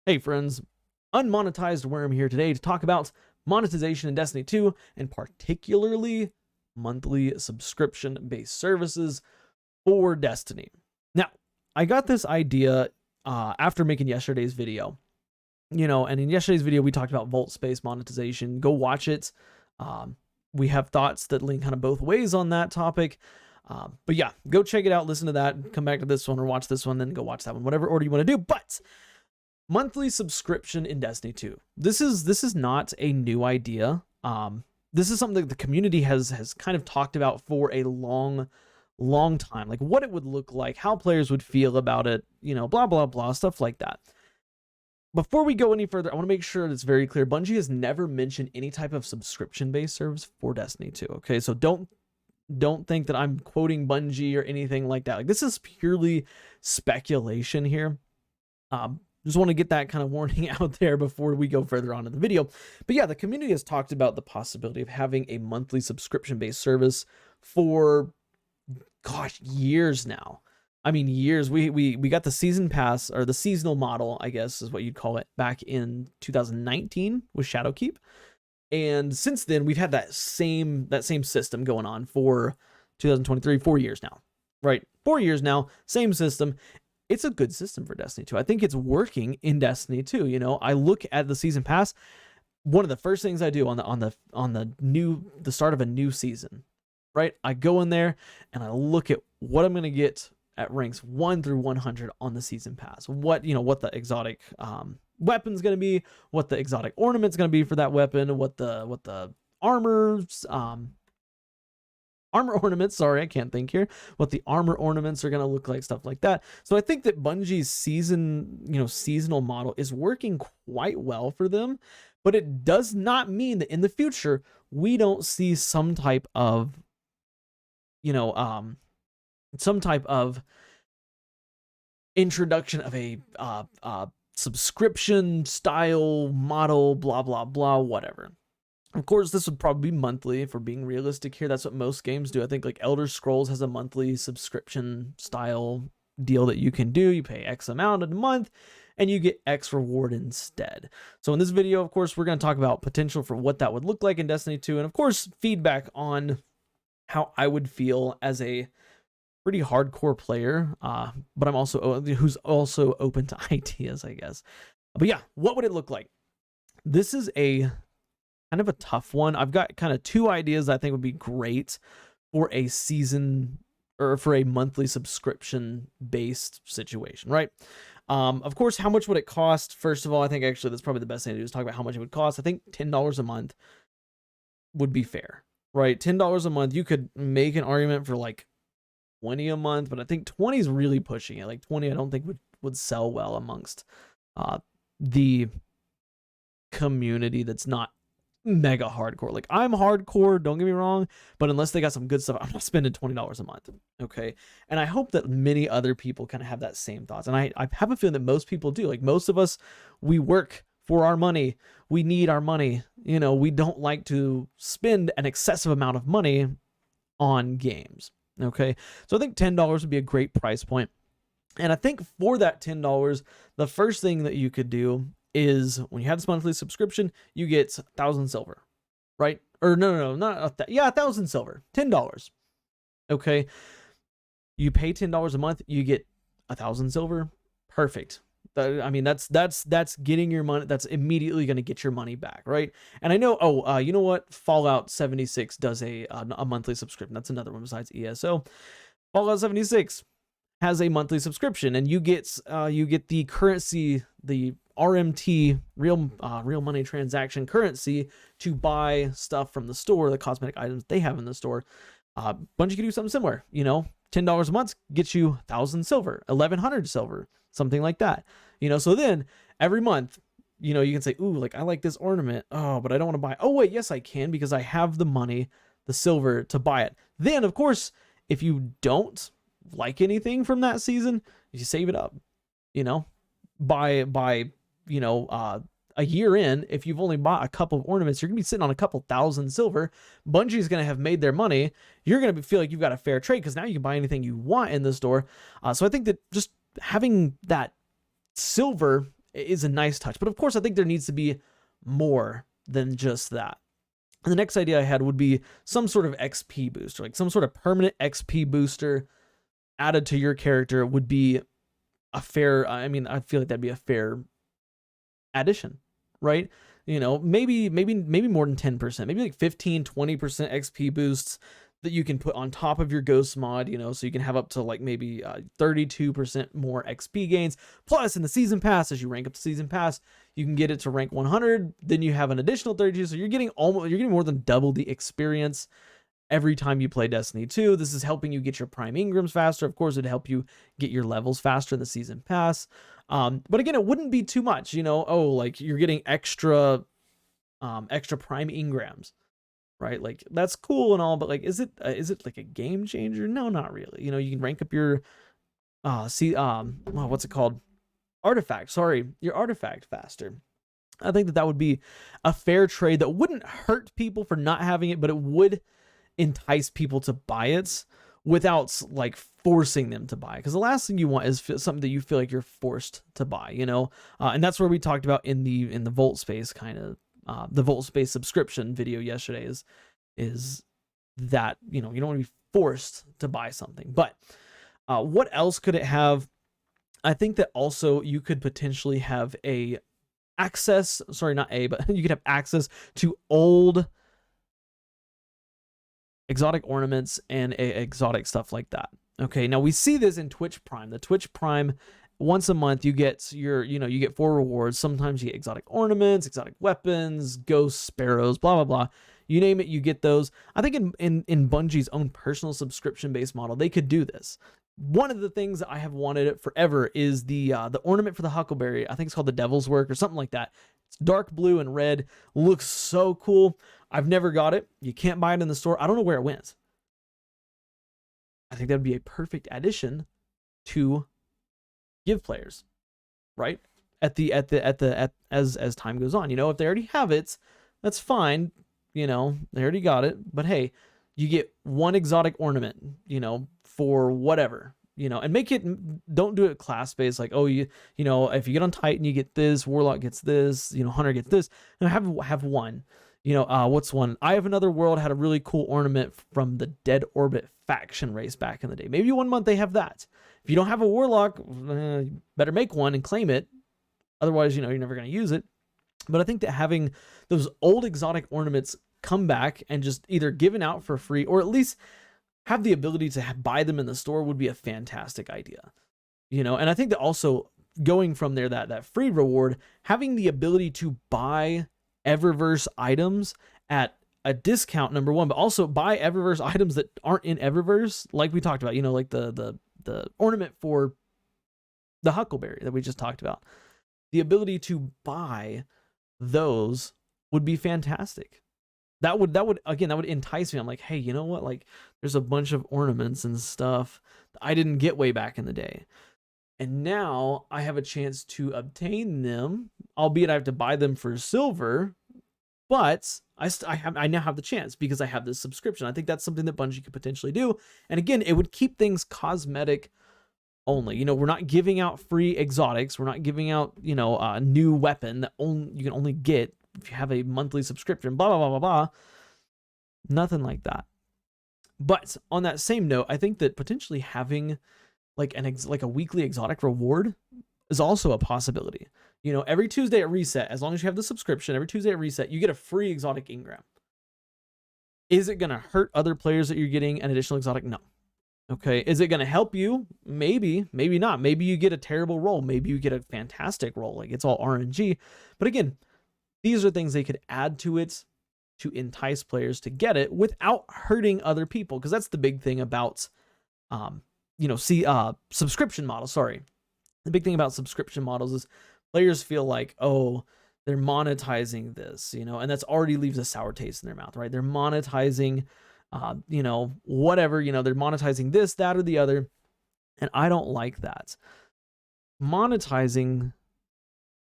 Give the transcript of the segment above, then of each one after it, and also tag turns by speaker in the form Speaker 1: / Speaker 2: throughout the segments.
Speaker 1: Hey friends, Unmonetized Worm here today to talk about monetization in Destiny 2 and particularly monthly subscription-based services for Destiny. Now, I got this idea after making yesterday's video. And in yesterday's video, we talked about Vault Space monetization. Go watch it. We have thoughts that lean kind of both ways on that topic. But yeah, go check it out, listen to that, come back to this one or watch this one, then go watch that one, whatever order you want to do. But monthly subscription in Destiny 2. This is not a new idea. This is something that the community has kind of talked about for a long time, like what it would look like, how players would feel about it, blah, blah, blah, stuff like that. Before we go any further, I want to make sure it's very clear. Bungie has never mentioned any type of subscription-based service for Destiny 2. Okay, so don't think that I'm quoting Bungie or anything like that. Like, this is purely speculation here. Just want to get that kind of warning out there before we go further on in the video. But yeah, the community has talked about the possibility of having a monthly subscription-based service for, gosh, years now. I mean, years. We got the season pass, or the seasonal model, I guess is what you'd call it, back in 2019 with Shadowkeep. And since then, we've had that same system going on for 2023, 4 years now, right? 4 years now, same system. It's a good system for Destiny 2. I think it's working in Destiny 2. I look at the season pass. One of the first things I do on the start of a new season, right? I go in there and I look at what I'm going to get at ranks 1 through 100 on the season pass. What the exotic weapon's going to be, what the exotic ornament's going to be for that weapon, what the armor ornaments, sorry, I can't think here, what the armor ornaments are going to look like, stuff like that. So I think that Bungie's seasonal model is working quite well for them, but it does not mean that in the future we don't see some type of introduction of a subscription style model, blah blah blah, whatever. Of course, this would probably be monthly if we're being realistic here. That's what most games do. I think like Elder Scrolls has a monthly subscription style deal that you can do. You pay X amount a month and you get X reward instead. So in this video, of course, we're going to talk about potential for what that would look like in Destiny 2. And of course, feedback on how I would feel as a pretty hardcore player, but I'm also who's also open to ideas, I guess. But yeah, what would it look like? This is a kind of a tough one. I've got kind of two ideas that I think would be great for a season or for a monthly subscription based situation, right? Of course, how much would it cost? First of all, I think actually that's probably the best thing to do is talk about how much it would cost. I think $10 a month would be fair, right? $10 a month. You could make an argument for like 20 a month, but I think 20 is really pushing it. Like 20, I don't think would sell well amongst the community that's not mega hardcore. Like, I'm hardcore, don't get me wrong, but unless they got some good stuff, I'm not spending $20 a month. Okay. And I hope that many other people kind of have that same thoughts. And I have a feeling that most people do. Like, most of us, we work for our money. We need our money. We don't like to spend an excessive amount of money on games. Okay. So I think $10 would be a great price point. And I think for that $10, the first thing that you could do is when you have this monthly subscription, you get 1,000 silver, right? Or no, not that. Yeah, 1,000 silver, $10. Okay. You pay $10 a month, you get 1,000 silver. Perfect. I mean, that's getting your money. That's immediately going to get your money back, right? And I know, you know what? Fallout 76 does a monthly subscription. That's another one besides ESO. Fallout 76 has a monthly subscription, and you get the currency, the RMT, real money transaction currency, to buy stuff from the store, the cosmetic items they have in the store. Bungie could do something similar. $10 a month gets you 1,000 silver, 1,100 silver, something like that. So then every month, you can say, ooh, like I like this ornament. Oh, but I don't want to buy it. Oh wait, yes I can, because I have the money, the silver to buy it. Then of course, if you don't like anything from that season, you save it up, by a year in, if you've only bought a couple of ornaments, you're gonna be sitting on a couple thousand silver. Bungie's gonna have made their money. You're gonna feel like you've got a fair trade because now you can buy anything you want in the store. So I think that just having that silver is a nice touch. But of course, I think there needs to be more than just that. And the next idea I had would be some sort of XP booster, like some sort of permanent XP booster added to your character would be a fair, I mean, I feel like that'd be a fair addition, right? You know, maybe more than 10%, maybe like 15, 20% XP boosts that you can put on top of your ghost mod, you know, so you can have up to like maybe 32% more XP gains. Plus in the season pass, as you rank up the season pass, you can get it to rank 100. Then you have an additional 32. So you're getting more than double the experience every time you play Destiny 2. This is helping you get your Prime Ingrams faster. Of course, it'd help you get your levels faster in the season pass. But again, it wouldn't be too much, you know, oh, like you're getting extra Prime Ingrams, right? Like that's cool and all, but like, is it like a game changer? No, not really. You know, you can rank up your, what's it called? Your artifact faster. I think that would be a fair trade that wouldn't hurt people for not having it, but it would entice people to buy it without like forcing them to buy, because the last thing you want is something that you feel like you're forced to buy, you know. And that's where we talked about in the Vault Space kind of the Vault Space subscription video yesterday is that, you know, you don't want to be forced to buy something. But what else could it have? I think that also you could potentially have you could have access to old exotic ornaments and exotic stuff like that. Okay, now we see this in Twitch Prime. The Twitch Prime, once a month, you get you get 4 rewards. Sometimes you get exotic ornaments, exotic weapons, ghosts, sparrows, blah, blah, blah. You name it, you get those. I think in Bungie's own personal subscription-based model, they could do this. One of the things that I have wanted it forever is the ornament for the Huckleberry. I think it's called the Devil's Work or something like that. It's dark blue and red. Looks so cool. I've never got it. You can't buy it in the store. I don't know where it went. I think that would be a perfect addition to give players, right? As time goes on, you know, if they already have it, that's fine. You know, they already got it. But hey, you get one exotic ornament, you know, for whatever, you know, and don't do it class based. Like, oh, you know, if you get on Titan, you get this, Warlock gets this, you know, Hunter gets this, and have one. You know, what's one? I Have Another World had a really cool ornament from the Dead Orbit faction race back in the day. Maybe 1 month they have that. If you don't have a Warlock, you better make one and claim it. Otherwise, you know, you're never going to use it. But I think that having those old exotic ornaments come back and just either given out for free or at least have the ability to buy them in the store would be a fantastic idea. You know, and I think that also going from there, that free reward, having the ability to buy Eververse items at a discount, number one, but also buy Eververse items that aren't in Eververse, like we talked about, you know, like the ornament for the Huckleberry that we just talked about. The ability to buy those would be fantastic. That would entice me. I'm like, hey, you know what? Like, there's a bunch of ornaments and stuff that I didn't get way back in the day. And now I have a chance to obtain them, albeit I have to buy them for silver, but I now have the chance because I have this subscription. I think that's something that Bungie could potentially do. And again, it would keep things cosmetic only. You know, we're not giving out free exotics. We're not giving out, you know, a new weapon that you can only get if you have a monthly subscription, blah, blah, blah, blah, blah. Nothing like that. But on that same note, I think that potentially having like a weekly exotic reward is also a possibility. You know, every Tuesday at reset, as long as you have the subscription, every Tuesday at reset, you get a free exotic engram. Is it going to hurt other players that you're getting an additional exotic? No. Okay. Is it going to help you? Maybe, maybe not. Maybe you get a terrible roll. Maybe you get a fantastic roll. Like, it's all RNG. But again, these are things they could add to it to entice players to get it without hurting other people. Because that's the big thing about, subscription models. Sorry. The big thing about subscription models is players feel like, oh, they're monetizing this, you know, and that's already leaves a sour taste in their mouth, right? They're monetizing, whatever, you know, they're monetizing this, that, or the other. And I don't like that. Monetizing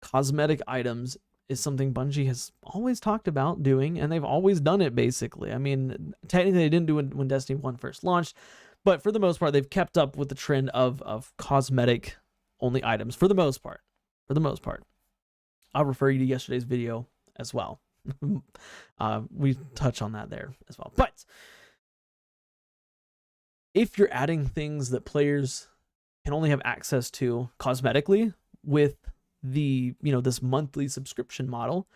Speaker 1: cosmetic items is something Bungie has always talked about doing, and they've always done it, basically. I mean, technically they didn't do it when Destiny 1 first launched, but for the most part, they've kept up with the trend of cosmetic only items for the most part. I'll refer you to yesterday's video as well. We touch on that there as well. But if you're adding things that players can only have access to cosmetically with the, this monthly subscription model,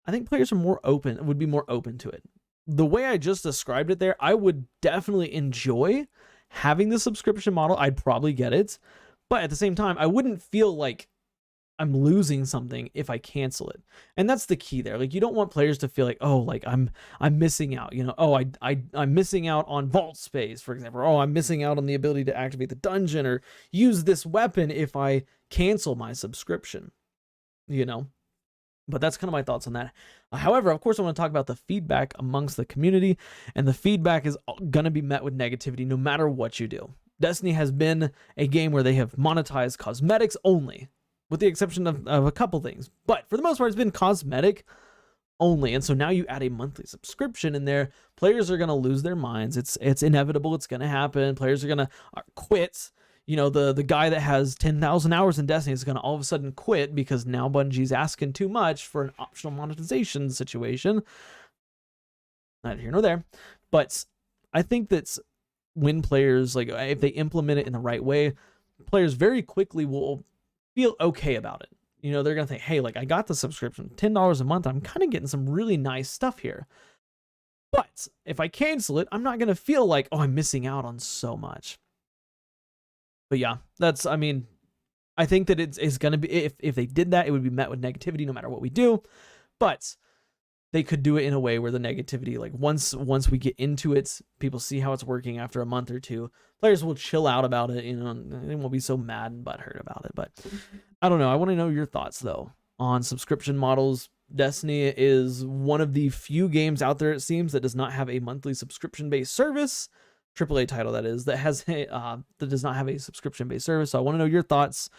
Speaker 1: I think players would be more open to it. The way I just described it there, I would definitely enjoy having the subscription model. I'd probably get it, but at the same time, I wouldn't feel like I'm losing something if I cancel it. And that's the key there. Like, you don't want players to feel like, oh, like I'm missing out, I'm missing out on vault space, for example. Oh, I'm missing out on the ability to activate the dungeon or use this weapon if I cancel my subscription, But that's kind of my thoughts on that. However, of course, I want to talk about the feedback amongst the community, and the feedback is going to be met with negativity no matter what you do. Destiny has been a game where they have monetized cosmetics only, with the exception of a couple things. But for the most part, it's been cosmetic only. And so now you add a monthly subscription in there, players are going to lose their minds. It's inevitable. It's going to happen. Players are going to quit. The guy that has 10,000 hours in Destiny is going to all of a sudden quit because now Bungie's asking too much for an optional monetization situation. Neither here nor there. But I think that's when players, like, if they implement it in the right way, players very quickly will feel okay about it. They're going to think, hey, like, I got the subscription, $10 a month. I'm kind of getting some really nice stuff here. But if I cancel it, I'm not going to feel like, oh, I'm missing out on so much. But yeah, I think that it's going to be, if they did that, it would be met with negativity no matter what we do. But they could do it in a way where the negativity, like, once we get into it, people see how it's working after a month or two, players will chill out about it, and they won't be so mad and butthurt about it. But I don't know. I want to know your thoughts, though, on subscription models. Destiny is one of the few games out there, it seems, that does not have a monthly subscription-based service. AAA title, that is, that does not have a subscription-based service. So I want to know your thoughts,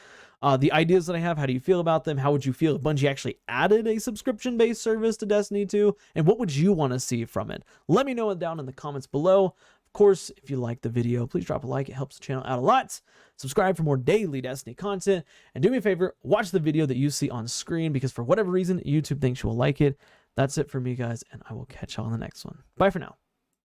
Speaker 1: the ideas that I have. How do you feel about them? How would you feel if Bungie actually added a subscription-based service to Destiny 2? And what would you want to see from it? Let me know it down in the comments below. Of course, if you like the video, please drop a like. It helps the channel out a lot. Subscribe for more daily Destiny content. And do me a favor, watch the video that you see on screen, because for whatever reason, YouTube thinks you will like it. That's it for me, guys, and I will catch y'all on the next one. Bye for now.